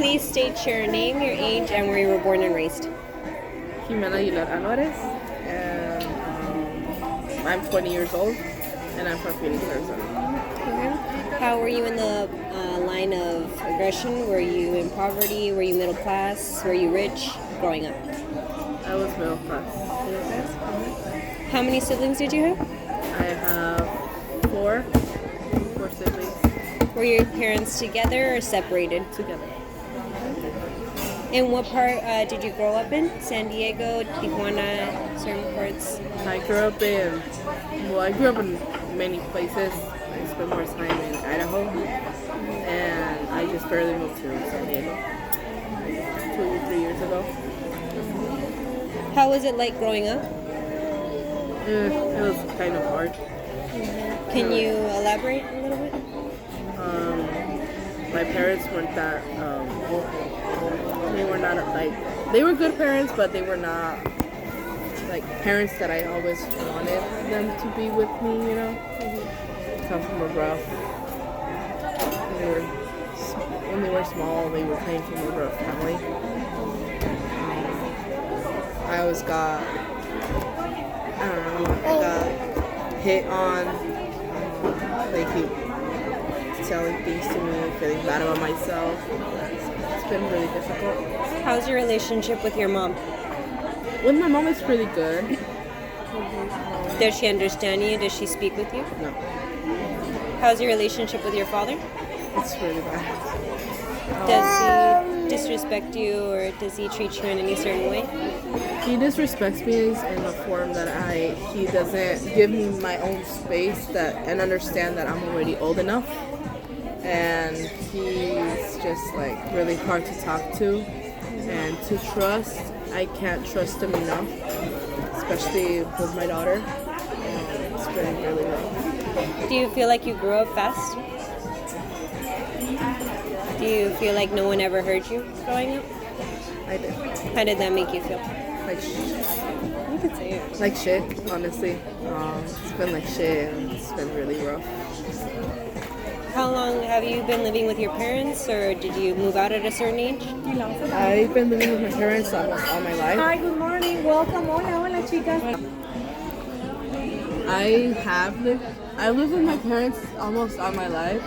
Please state your name, your age, and where you were born and raised. Jimena Aguilar Alvarez, and I'm 20 years old, and I'm from Phoenix, Arizona. How were you in the line of aggression? Were you in poverty? Were you middle class? Were you rich growing up? I was middle class. How many siblings did you have? I have four siblings. Were your parents together or separated? Together. And what part did you grow up in? San Diego, Tijuana, certain parts? I grew up in many places. I spent more time in Idaho, and I just barely moved to San Diego 2 or 3 years ago. How was it like growing up? It was kind of hard. Can you elaborate a little bit? My parents weren't that, they were good parents, but they were not like parents that I always wanted them to be with me, you know? Come from a rough, when they were small, they were came from a rough family. I always got, I got hit on. They keep telling things to me, feeling bad about myself. It's been really difficult. How's your relationship with your mom? With my mom, it's pretty good. Does she understand you? Does she speak with you? No, How's your relationship with your father? it's really bad. Does he disrespect you or does he treat you in any certain way? He disrespects me in the form that he doesn't give me my own space and understand that I'm already old enough. And he's just like really hard to talk to and to trust. I can't trust him enough, especially with my daughter. It's been really rough. Do you feel like you grew up fast? Do you feel like no one ever heard you growing up? I did. How did that make you feel? Like You could say it. like shit, honestly. It's been like shit, and it's been really rough. How long have you been living with your parents, or did you move out at a certain age? I've been living with my parents almost all my life. Hi, good morning. Welcome. Hola, chicas. I lived with my parents almost all my life,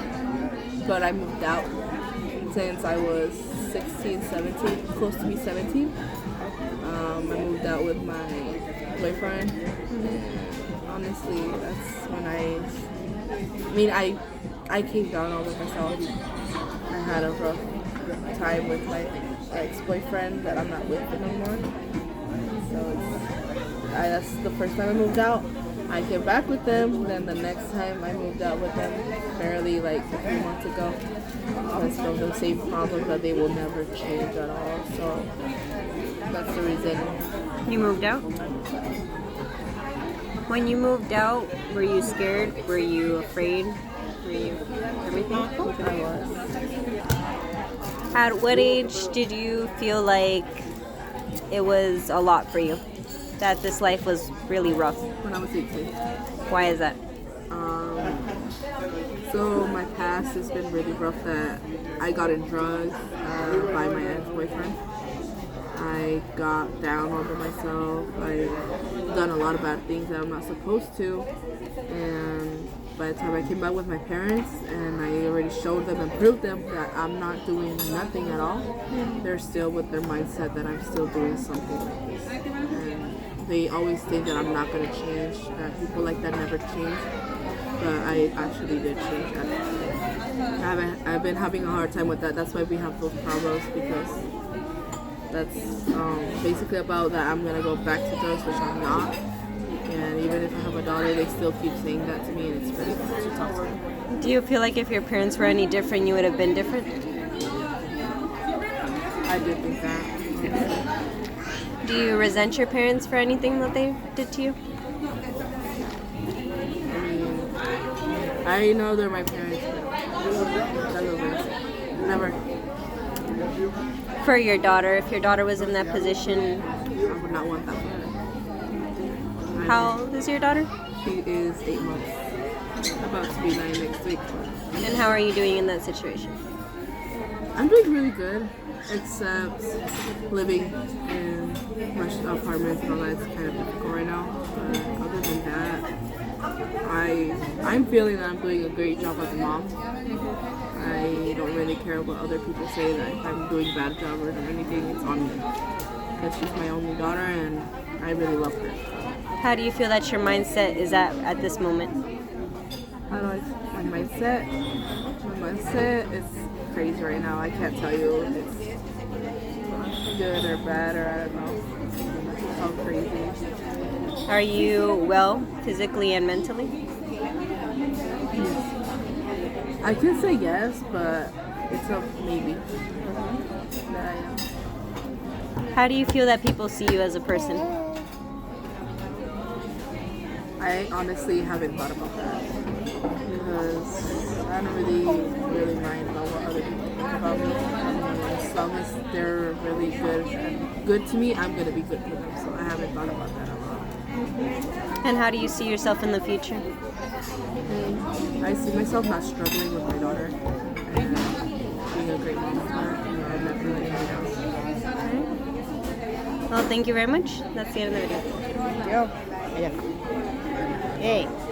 but I moved out since I was 16, 17, close to be 17. I moved out with my boyfriend. Honestly, that's when I came down all by myself. I had a rough time with my ex-boyfriend that I'm not with anymore. So that's the first time I moved out. I came back with them. Then the next time I moved out with them, barely like a few months ago. That's still the same problem that they will never change at all. So that's the reason. You moved out? When you moved out, were you scared? Were you afraid? Were you everything? I was. At what age did you feel like it was a lot for you? That this life was really rough? When I was 18. Why is that? So my past has been really rough. That I got in drugs by my ex-boyfriend. I got down onto myself. I've done a lot of bad things that I'm not supposed to. And by the time I came back with my parents and I already showed them and proved them that I'm not doing nothing at all, they're still with their mindset that I'm still doing something like this. And they always think that I'm not going to change, that people like that never change. But I actually did change. I've been having a hard time with that. That's why we have those problems, because that's basically about that I'm going to go back to drugs, which I'm not. And even if I have a daughter, they still keep saying that to me, and it's really hard to talk to them. Do you feel like if your parents were any different, you would have been different? I did think that. Do you resent your parents for anything that they did to you? I know they're my parents, but never. For your daughter, if your daughter was in that position, I would not want that for her. how old is your daughter? She is 8 months. About to be 9 next week. And how are you doing in that situation? I'm doing really good, except living in rush apartments and all that is kind of difficult right now. Other than that, I'm feeling that I'm doing a great job as a mom. I don't really care what other people say that if I'm doing a bad job or anything, it's on me. Because she's my only daughter and I really love her. How do you feel that your mindset is at this moment? How do I, my mindset? My mindset is crazy right now. I can't tell you if it's good or bad or I don't know. It's all crazy. Are you well physically and mentally? I can say yes, but it's a maybe. That I am. How do you feel that people see you as a person? I honestly haven't thought about that because I don't really mind about what other people think about me. As long as they're really good to me, I'm gonna be good to them. So I haven't thought about that a lot. And how do you see yourself in the future? I see myself not struggling with my daughter and being a great mom to her and not doing anything else. Well, thank you very much. That's the end of the video. Hey.